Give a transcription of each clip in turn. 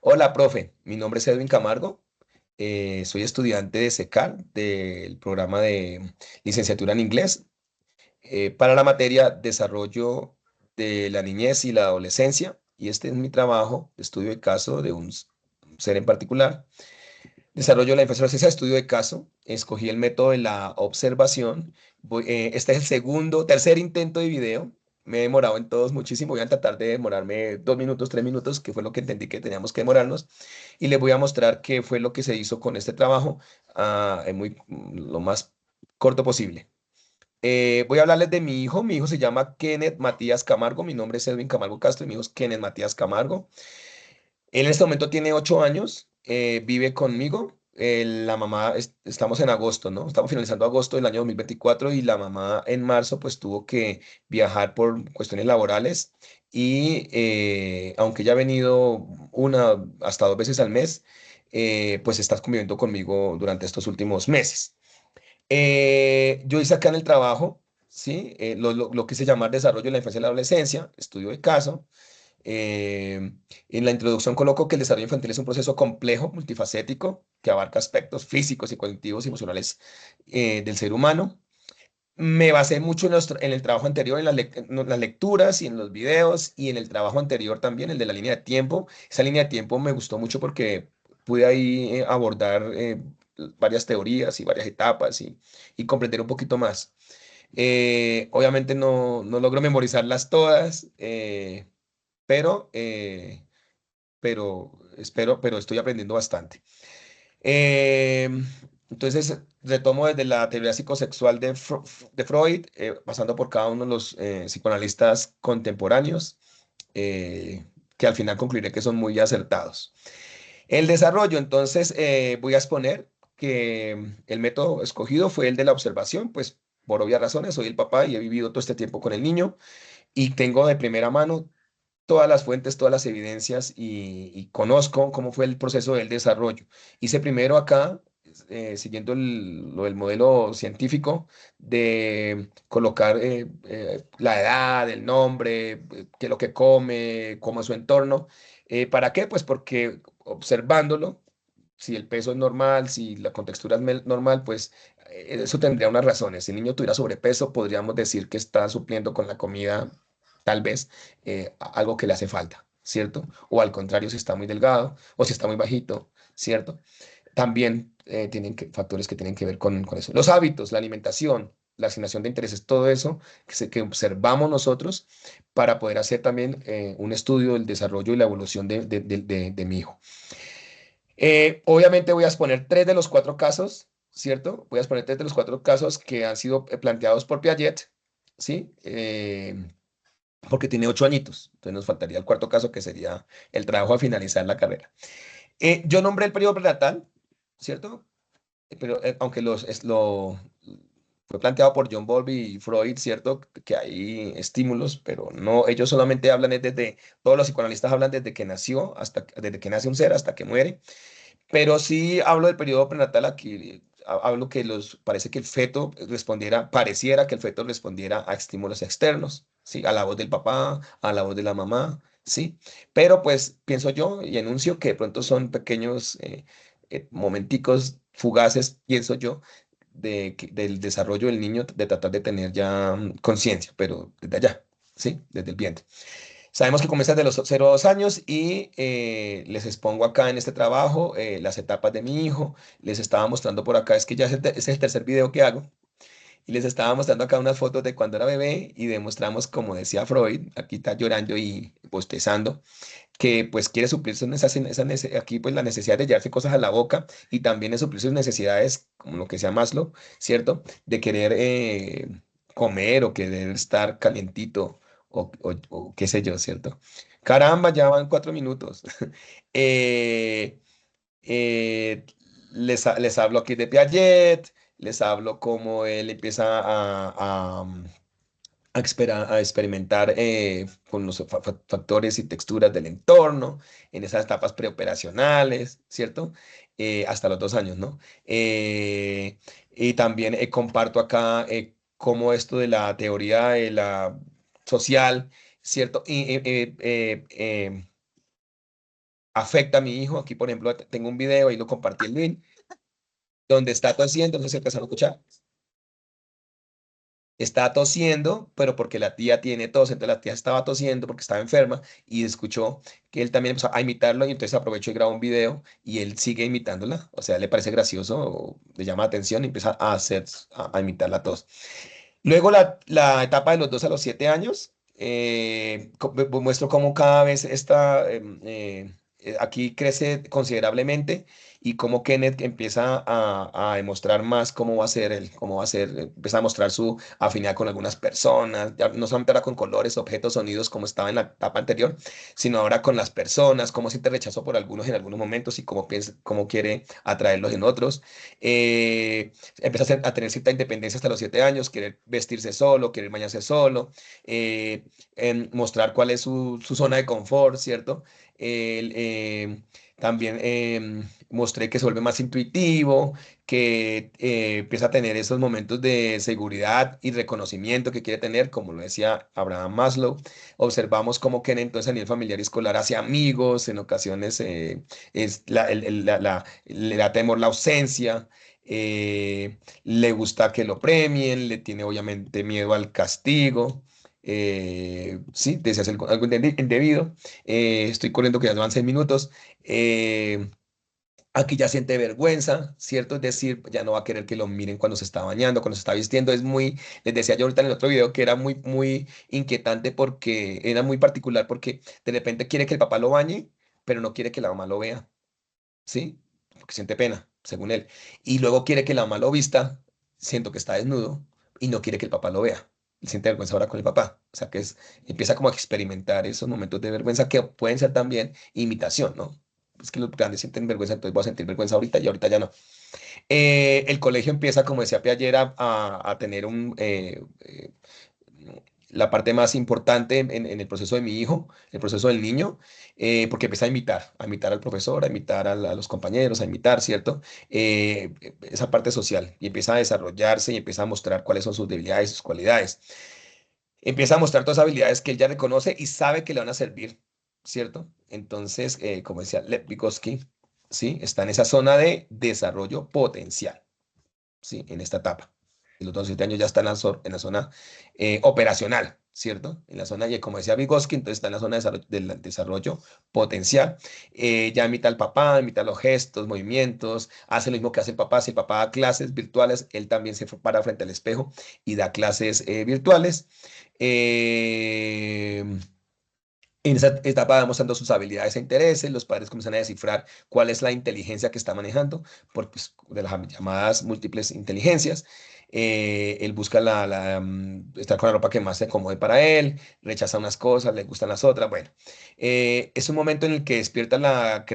Hola, profe. Mi nombre es Edwin Camargo. Soy estudiante de SECAR, del programa de licenciatura en inglés, para la materia Desarrollo de la Niñez y la Adolescencia. Y este es mi trabajo de estudio de caso de un ser en particular. Desarrollo la infancia y adolescencia, estudio de caso. Escogí el método de la observación. Este es el tercer intento de video. Me he demorado en todos muchísimo. Voy a tratar de demorarme 2 minutos, 3 minutos, que fue lo que entendí que teníamos que demorarnos. Y les voy a mostrar qué fue lo que se hizo con este trabajo, lo más corto posible. Voy a hablarles de mi hijo. Mi hijo se llama Kenneth Matías Camargo. Mi nombre es Edwin Camargo Castro y mi hijo es Kenneth Matías Camargo. Él en este momento tiene 8 años, vive conmigo. La mamá, estamos en agosto, ¿no? Estamos finalizando agosto del año 2024 y la mamá en marzo pues tuvo que viajar por cuestiones laborales y aunque ya ha venido una hasta 2 veces al mes, pues estás conviviendo conmigo durante estos últimos meses. Yo hice acá en el trabajo, ¿sí? Lo quise llamar desarrollo de la infancia y la adolescencia, estudio de caso. En la introducción coloco que el desarrollo infantil es un proceso complejo, multifacético, que abarca aspectos físicos y cognitivos y emocionales del ser humano. Me basé mucho en el trabajo anterior, en las lecturas y en los videos y en el trabajo anterior también, el de la línea de tiempo. Esa línea de tiempo me gustó mucho porque pude ahí abordar varias teorías y varias etapas y comprender un poquito más. Obviamente no logro memorizarlas todas, pero, eh, pero estoy aprendiendo bastante. Eh, entonces, retomo desde la teoría psicosexual de Freud, pasando por cada uno de los psicoanalistas contemporáneos, que al final concluiré que son muy acertados. El desarrollo, entonces, voy a exponer que el método escogido fue el de la observación, pues por obvias razones, soy el papá y he vivido todo este tiempo con el niño y tengo de primera mano todas las fuentes, todas las evidencias y conozco cómo fue el proceso del desarrollo. Hice primero acá, siguiendo lo del modelo científico, de colocar la edad, el nombre, qué es lo que come, cómo es su entorno. ¿Para qué? Pues porque observándolo, si el peso es normal, si la contextura es normal, pues eso tendría unas razones. Si el niño tuviera sobrepeso, podríamos decir que está supliendo con la comida, tal vez, algo que le hace falta, ¿cierto? O al contrario, si está muy delgado o si está muy bajito, ¿cierto? También factores que tienen que ver con eso. Los hábitos, la alimentación, la asignación de intereses, todo eso que observamos nosotros para poder hacer también un estudio del desarrollo y la evolución de mi hijo. Obviamente voy a exponer 3 de los 4 casos, ¿cierto? Voy a exponer 3 de los 4 casos que han sido planteados por Piaget, ¿sí? Porque tiene 8 añitos. Entonces nos faltaría el cuarto caso, que sería el trabajo a finalizar la carrera. Yo nombré el periodo prenatal, ¿cierto? Pero aunque fue planteado por John Bowlby y Freud, ¿cierto? Que hay estímulos, pero no, ellos solamente hablan todos los psicoanalistas hablan desde que nace un ser hasta que muere. Pero sí hablo del periodo prenatal aquí, hablo que parece que el feto pareciera que el feto respondiera a estímulos externos, ¿sí? A la voz del papá, a la voz de la mamá, ¿sí? Pero pues pienso yo y enuncio que de pronto son pequeños momenticos fugaces, pienso yo, del desarrollo del niño, de tratar de tener ya conciencia, pero desde allá, ¿sí? Desde el vientre. Sabemos que comienza de los 0 a 2 años y les expongo acá en este trabajo las etapas de mi hijo. Les estaba mostrando por acá, es que ya es el tercer video que hago. Y les estaba mostrando acá unas fotos de cuando era bebé y demostramos, como decía Freud, aquí está llorando y bostezando, que pues quiere suplirse aquí pues la necesidad de llevarse cosas a la boca y también de suplir sus necesidades, como lo que sea Maslow, ¿cierto? De querer comer o querer estar calientito o qué sé yo, ¿cierto? Caramba, ya van 4 minutos. Eh, eh, les hablo aquí de Piaget, les hablo cómo él empieza a experimentar con los factores y texturas del entorno en esas etapas preoperacionales, ¿cierto? Hasta los 2 años, ¿no? Y también comparto acá cómo esto de la teoría de la social, ¿cierto? afecta a mi hijo. Aquí, por ejemplo, tengo un video, ahí lo compartí el link, donde está tosiendo, entonces empezaron a escuchar. Está tosiendo, pero porque la tía tiene tos, entonces la tía estaba tosiendo porque estaba enferma y escuchó que él también empezó a imitarlo y entonces aprovechó y grabó un video y él sigue imitándola, o sea, le parece gracioso, o le llama la atención y empieza a hacer, a imitar la tos. Luego la etapa de los 2 a los 7 años, muestro cómo cada vez aquí crece considerablemente y cómo Kenneth empieza a demostrar más cómo va a ser él, cómo va a ser, empieza a mostrar su afinidad con algunas personas, ya no solamente ahora con colores, objetos, sonidos como estaba en la etapa anterior, sino ahora con las personas, cómo siente rechazo por algunos en algunos momentos y cómo piensa, cómo quiere atraerlos en otros. Empieza a tener cierta independencia hasta los 7 años, querer vestirse solo, querer bañarse solo, mostrar cuál es su zona de confort, ¿cierto? El, también mostré que se vuelve más intuitivo, que empieza a tener esos momentos de seguridad y reconocimiento que quiere tener, como lo decía Abraham Maslow. Observamos cómo Ken entonces a nivel familiar y escolar hace amigos, en ocasiones le da temor la ausencia, le gusta que lo premien, le tiene obviamente miedo al castigo. Sí, desea hacer algo indebido. Estoy corriendo que ya van 6 minutos. eh, Aquí ya siente vergüenza, ¿cierto? Es decir, ya no va a querer que lo miren cuando se está bañando, cuando se está vistiendo. Es muy, les decía yo ahorita en el otro video que era muy, muy inquietante porque era muy particular porque de repente quiere que el papá lo bañe, pero no quiere que la mamá lo vea. ¿Sí? Porque siente pena, según él. Y luego quiere que la mamá lo vista, siento que está desnudo, y no quiere que el papá lo vea. Él siente vergüenza ahora con el papá. O sea que empieza como a experimentar esos momentos de vergüenza que pueden ser también imitación, ¿no? Es que los grandes sienten vergüenza, entonces voy a sentir vergüenza ahorita y ahorita ya no. El colegio empieza, como decía Piaget, a tener la parte más importante en el proceso de mi hijo, el proceso del niño, porque empieza a imitar al profesor, a imitar a los compañeros, a imitar, ¿cierto? Esa parte social y empieza a desarrollarse y empieza a mostrar cuáles son sus debilidades, sus cualidades. Empieza a mostrar todas las habilidades que él ya reconoce y sabe que le van a servir, ¿cierto? Entonces, como decía Lev Vygotsky, ¿sí? Está en esa zona de desarrollo potencial. ¿Sí? En esta etapa. Y los 17 años ya está en la zona operacional, ¿cierto? En la zona, y como decía Vygotsky, entonces está en la zona de del desarrollo potencial. Ya imita al papá, imita los gestos, movimientos, hace lo mismo que hace el papá. Si el papá da clases virtuales, él también se para frente al espejo y da clases virtuales. Eh, en esa etapa va mostrando sus habilidades e intereses, los padres comienzan a descifrar cuál es la inteligencia que está manejando, por, pues, de las llamadas múltiples inteligencias. Él busca estar con la ropa que más se acomode para él, rechaza unas cosas, le gustan las otras. Bueno, es un momento en el que despierta la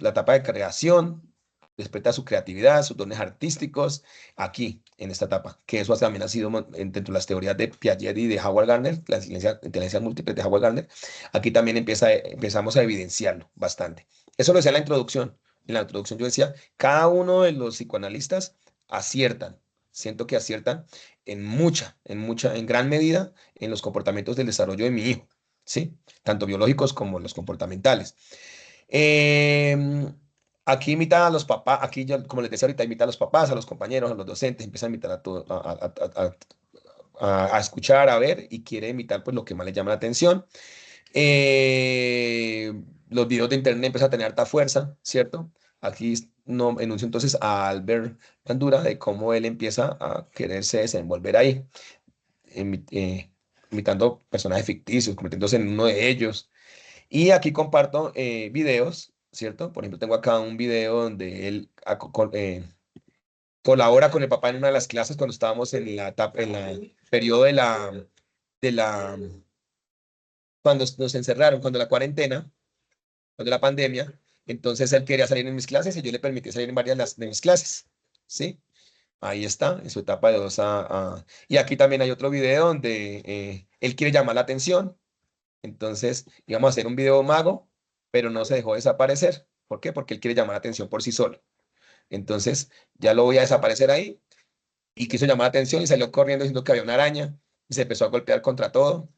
etapa de creación, despierta su creatividad, sus dones artísticos, aquí, en esta etapa, que eso también ha sido dentro de las teorías de Piaget y de Howard Gardner, las inteligencias múltiples de Howard Gardner. Aquí también empezamos a evidenciarlo bastante. Eso lo decía en la introducción. En la introducción yo decía, cada uno de los psicoanalistas aciertan, siento que aciertan en gran medida en los comportamientos del desarrollo de mi hijo, ¿sí? Tanto biológicos como los comportamentales. Em, Aquí imita a los papás, aquí yo, como les decía ahorita, imita a los papás, a los compañeros, a los docentes, empieza a imitar a todo, a escuchar, a ver y quiere imitar pues lo que más le llama la atención. Eh, los videos de internet empiezan a tener harta fuerza, ¿cierto? Aquí no, enuncio entonces a Albert Bandura de cómo él empieza a quererse desenvolver ahí, imitando personajes ficticios, convirtiéndose en uno de ellos. Y aquí comparto videos, ¿cierto? Por ejemplo, tengo acá un video donde él colabora con el papá en una de las clases cuando estábamos en la etapa, en el periodo de la, cuando nos encerraron, cuando la cuarentena, cuando la pandemia, entonces él quería salir en mis clases y yo le permití salir en varias de mis clases, ¿sí? Ahí está, en su etapa de 2 a. Y aquí también hay otro video donde él quiere llamar la atención, entonces íbamos a hacer un video mago, pero no se dejó desaparecer. ¿Por qué? Porque él quiere llamar la atención por sí solo. Entonces ya lo voy a desaparecer ahí y quiso llamar la atención y salió corriendo diciendo que había una araña y se empezó a golpear contra todo,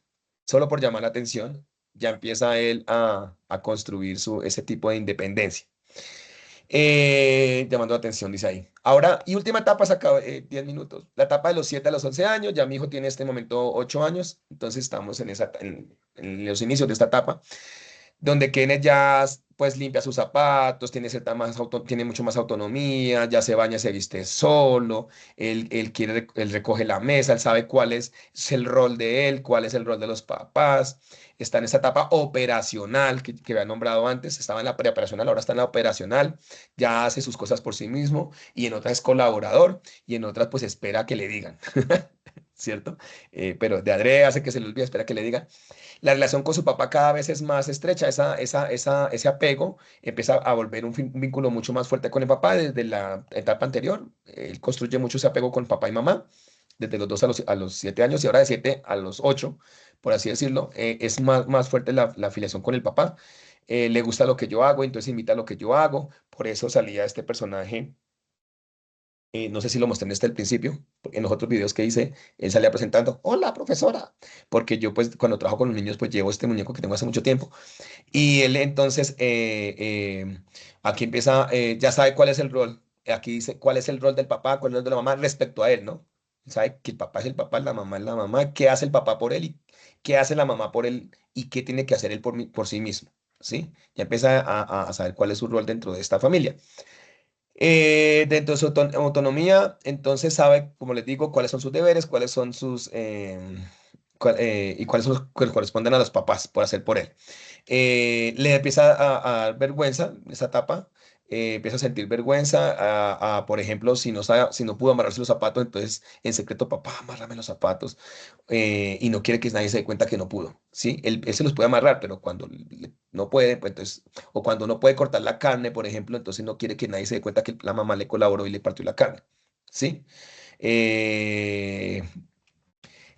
solo por llamar la atención. ya empieza él a construir ese tipo de independencia. Llamando la atención, dice ahí. Ahora, y última etapa, se acaba 10 minutos. La etapa de los 7 a los 11 años, ya mi hijo tiene en este momento 8 años, entonces estamos en los inicios de esta etapa donde Kenneth ya pues limpia sus zapatos, tiene mucho más autonomía, ya se baña, se viste solo, él recoge la mesa, él sabe cuál es el rol de él, cuál es el rol de los papás, está en esa etapa operacional que había nombrado antes, estaba en la preoperacional, ahora está en la operacional, ya hace sus cosas por sí mismo, y en otras es colaborador, y en otras pues espera que le digan, ¿cierto? Pero de adrede hace que se le olvide, espera que le digan. La relación con su papá cada vez es más estrecha, ese apego empieza a volver un vínculo mucho más fuerte con el papá desde la etapa anterior. Él construye mucho ese apego con papá y mamá, desde los 2 a los 7 años y ahora de 7 a los 8, por así decirlo. Es más fuerte la afiliación con el papá. Le gusta lo que yo hago, entonces imita lo que yo hago. Por eso salía este personaje, no sé si lo mostré desde el principio, en los otros videos que hice, él salía presentando, hola profesora, porque yo pues cuando trabajo con los niños pues llevo este muñeco que tengo hace mucho tiempo y él entonces aquí empieza, ya sabe cuál es el rol, aquí dice cuál es el rol del papá, cuál es el rol de la mamá respecto a él, ¿no? Sabe que el papá es el papá, la mamá es la mamá, qué hace el papá por él y qué hace la mamá por él y qué tiene que hacer él por sí mismo, ¿sí? Ya empieza a saber cuál es su rol dentro de esta familia. Dentro de su autonomía, entonces sabe, como les digo, cuáles son sus deberes, cuáles son y cuáles son los que corresponden a los papás por hacer por él. Le empieza a dar vergüenza en esa etapa, empieza a sentir vergüenza, por ejemplo, si no pudo amarrarse los zapatos, entonces en secreto, papá, amárrame los zapatos, y no quiere que nadie se dé cuenta que no pudo, ¿sí? Él se los puede amarrar, pero cuando no puede, pues entonces, o cuando no puede cortar la carne, por ejemplo, entonces no quiere que nadie se dé cuenta que la mamá le colaboró y le partió la carne, ¿sí? Eh,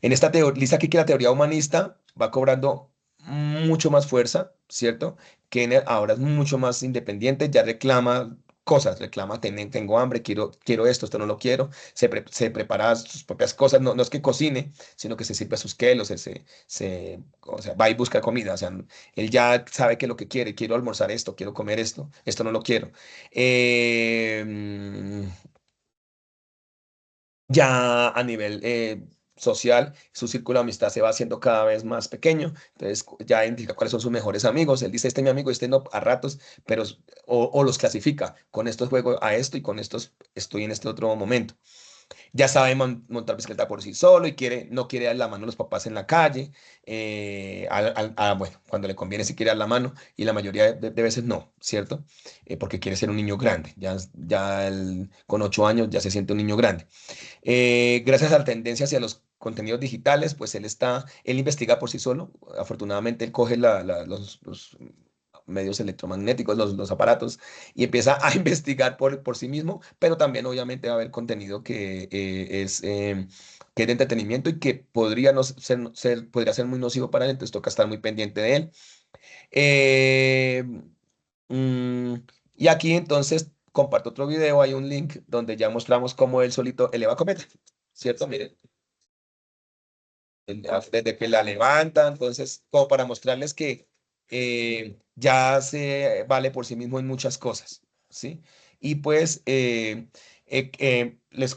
en esta teoría, lista aquí que la teoría humanista va cobrando mucho más fuerza, ¿cierto? Kenner ahora es mucho más independiente, ya reclama cosas, reclama, tengo hambre, quiero esto no lo quiero, se prepara sus propias cosas, no es que cocine, sino que se sirve a sus kelos, o sea, va y busca comida, o sea, él ya sabe que lo que quiero almorzar esto, quiero comer esto no lo quiero. Ya a nivel social, su círculo de amistad se va haciendo cada vez más pequeño, entonces ya indica cuáles son sus mejores amigos, él dice, este es mi amigo, este no, a ratos, pero, o los clasifica, con estos juego a esto y con estos estoy en este otro momento. Ya sabe montar bicicleta por sí solo y no quiere dar la mano a los papás en la calle. Bueno, cuando le conviene si quiere dar la mano y la mayoría de veces no, ¿cierto? Porque quiere ser un niño grande. Ya con 8 años ya se siente un niño grande. Gracias a la tendencia hacia los contenidos digitales, pues él investiga por sí solo. Afortunadamente él coge los medios electromagnéticos, los aparatos, y empieza a investigar por sí mismo, pero también obviamente va a haber contenido que es de entretenimiento y que podría no podría ser muy nocivo para él, entonces toca estar muy pendiente de él. Eh, mm, y aquí entonces comparto otro video, hay un link donde ya mostramos cómo él solito eleva cometa, ¿cierto? Miren, desde que la levanta, entonces, como para mostrarles que ya se vale por sí mismo en muchas cosas, ¿sí? Y pues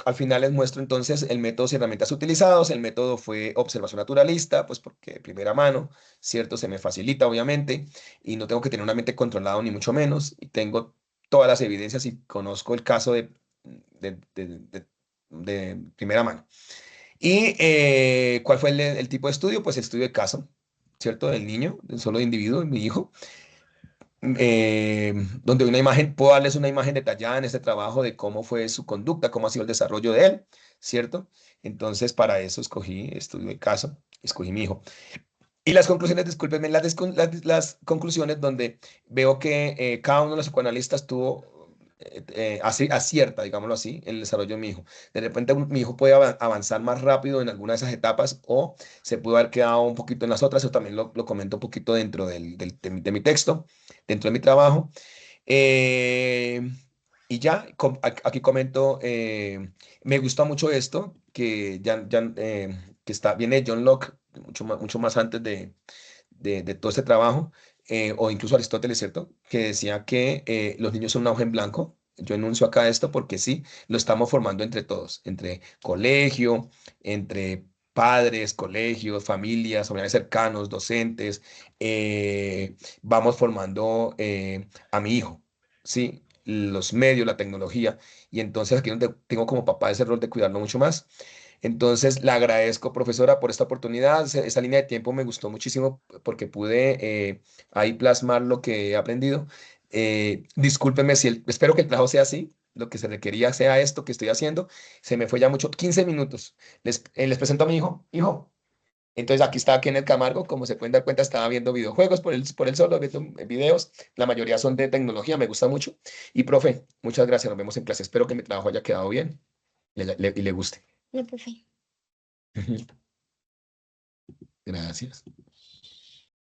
al final les muestro entonces el método y herramientas utilizados. El método fue observación naturalista, pues porque de primera mano, ¿cierto? Se me facilita, obviamente, y no tengo que tener una mente controlada ni mucho menos, y tengo todas las evidencias y conozco el caso de, de de- de primera mano. ¿Y cuál fue el tipo de estudio? Pues estudio de caso, ¿cierto? Del niño, del solo individuo, mi hijo, donde una imagen, puedo darles una imagen detallada en este trabajo de cómo fue su conducta, cómo ha sido el desarrollo de él, ¿cierto? Entonces, para eso escogí estudio de caso, escogí mi hijo. Y las conclusiones, discúlpenme, las conclusiones donde veo que cada uno de los psicoanalistas tuvo, así, acierta, digámoslo así, en el desarrollo de mi hijo. De repente mi hijo puede avanzar más rápido en alguna de esas etapas o se pudo haber quedado un poquito en las otras, eso también lo comento un poquito dentro de mi texto, dentro de mi trabajo. Eh, y ya, aquí comento, me gusta mucho esto, que viene de John Locke, mucho más antes de todo este trabajo, o incluso Aristóteles, ¿cierto? Que decía que los niños son una hoja en blanco. Yo enuncio acá esto porque sí, lo estamos formando entre todos, entre colegio, entre padres, colegios, familias, familiares cercanos, docentes. Vamos formando a mi hijo, ¿sí? Los medios, la tecnología. Y entonces aquí es donde tengo como papá ese rol de cuidarlo mucho más. Entonces, le agradezco, profesora, por esta oportunidad. Esa línea de tiempo me gustó muchísimo porque pude ahí plasmar lo que he aprendido. Discúlpeme si espero que el trabajo sea así, lo que se requería sea esto que estoy haciendo. Se me fue ya mucho, 15 minutos. Les presento a mi hijo. Hijo. Entonces, aquí está Kenneth Camargo. Como se pueden dar cuenta, estaba viendo videojuegos por el solo, viendo videos. La mayoría son de tecnología, me gusta mucho. Y, profe, muchas gracias. Nos vemos en clase. Espero que mi trabajo haya quedado bien y le guste. No, profe. Gracias.